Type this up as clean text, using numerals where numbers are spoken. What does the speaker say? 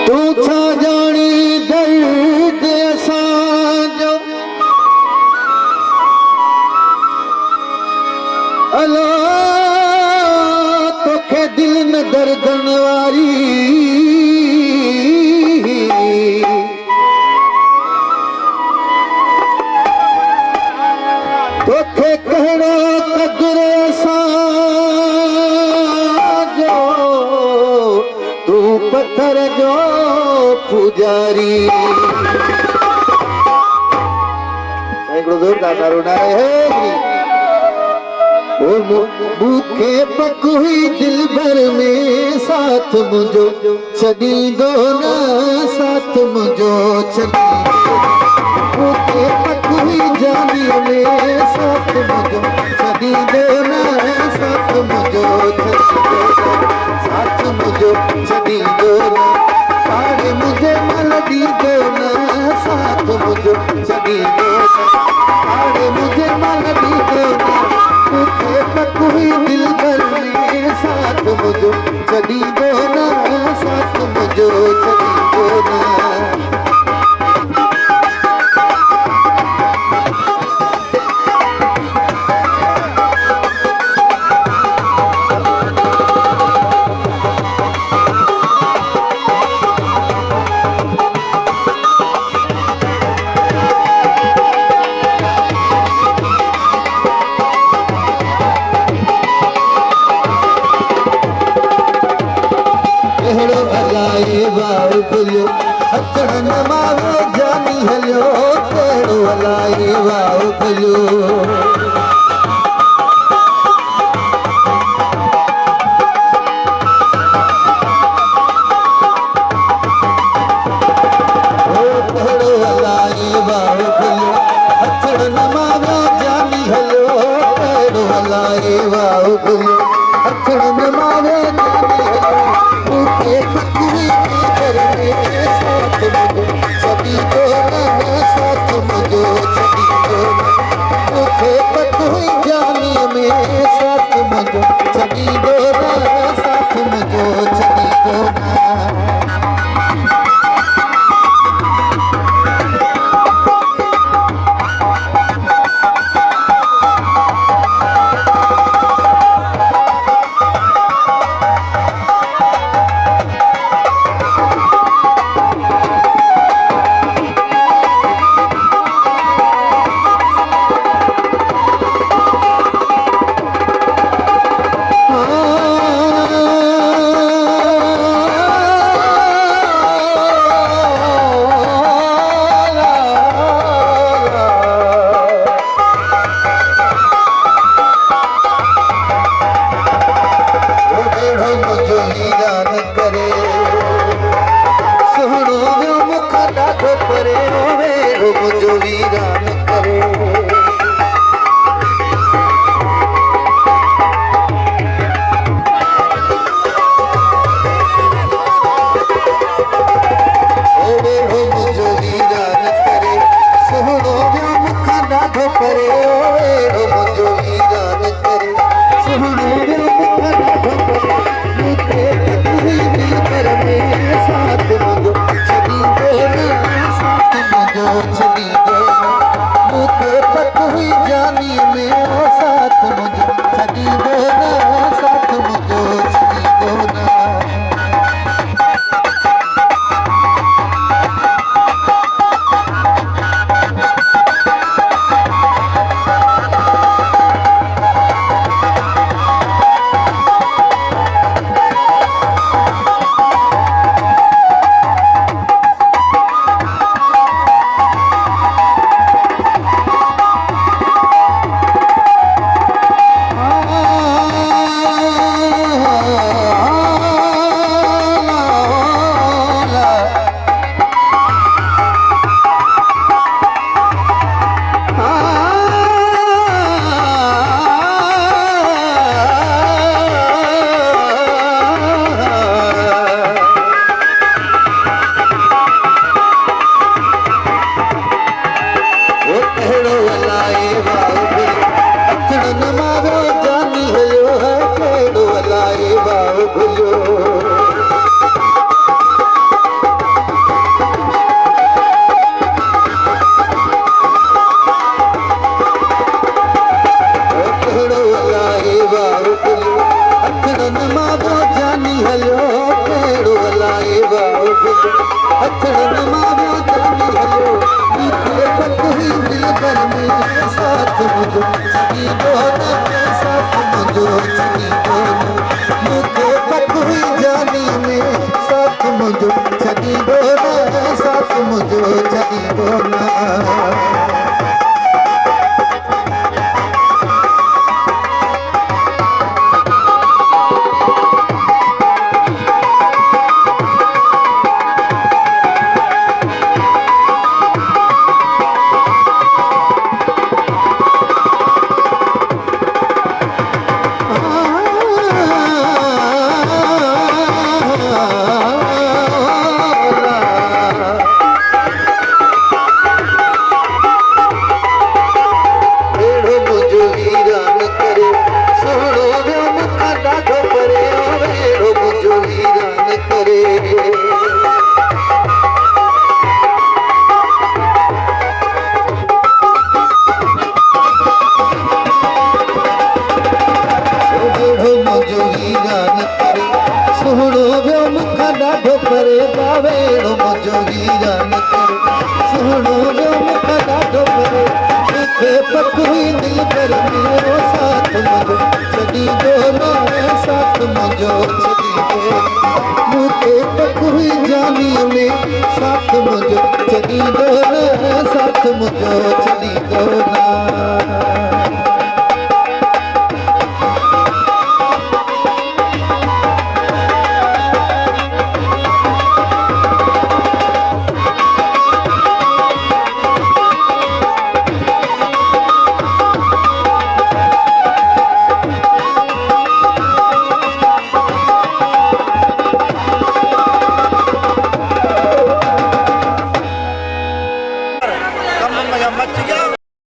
तू छा जानी दर्द असांजो अला तोखे दिल न दर्दन वारी तोखे कहणो कदर असांजो तू पत्थर जो पुजारी हिकिड़ो ज़ोरदार नारो नारे ओ मूंखे पक हुई दिल भर में साथ मुझो छॾींदो न साथ मुझो छॾींदो मूंखे पक हुई जानीअ में साथ मुझो छॾींदो न साथ मुझो छॾींदो साथ मुझो छॾींदो न पाणे मुझे मल ॾींदो न साथ मुझो छॾींदो न पाणे मुझे मल ॾींदो न मूंखे पक हुई दिल भर में साथ मुझो छॾींदो न साथ मुझो छॾींदो न अचण न मारो जानी हलियो कहिड़ो हलाए वाओ भलियो कहिड़ो हलाए वाओ भलियो अचण न मारो जानी हलियो कहिड़ो हलाए वाओ भलियो अचण न मारो जानी हलियो मूंखे पकड़ी घर में साथ मुझो छॾींदो न साथ मुझो छॾींदो न मूंखे पक हुई जानीअ में साथ मुझो छॾींदो न साथ मुझो छॾींदो न मुझो वीरान करे मुझो वीरान करे सुहिणो वियो मूंखां ॾाढो परे मुझो वीरान करे सुहिणो वियो मूंखां ॾाढो परे मूंखे वियो मूंखां ॾाढो परे गावेड़ो मुंहिंजो वीरान करे सुहिणो वियो मूंखां ॾाढो परे मूंखे पक हुई दिल पर मेरो साथ मुंहिंजो छॾींदो न साथ मुंहिंजो छॾींदो मूंखे पक हुई जानीअ में साथ मुंहिंजो छॾींदो न साथ मुंहिंजो छॾींदो न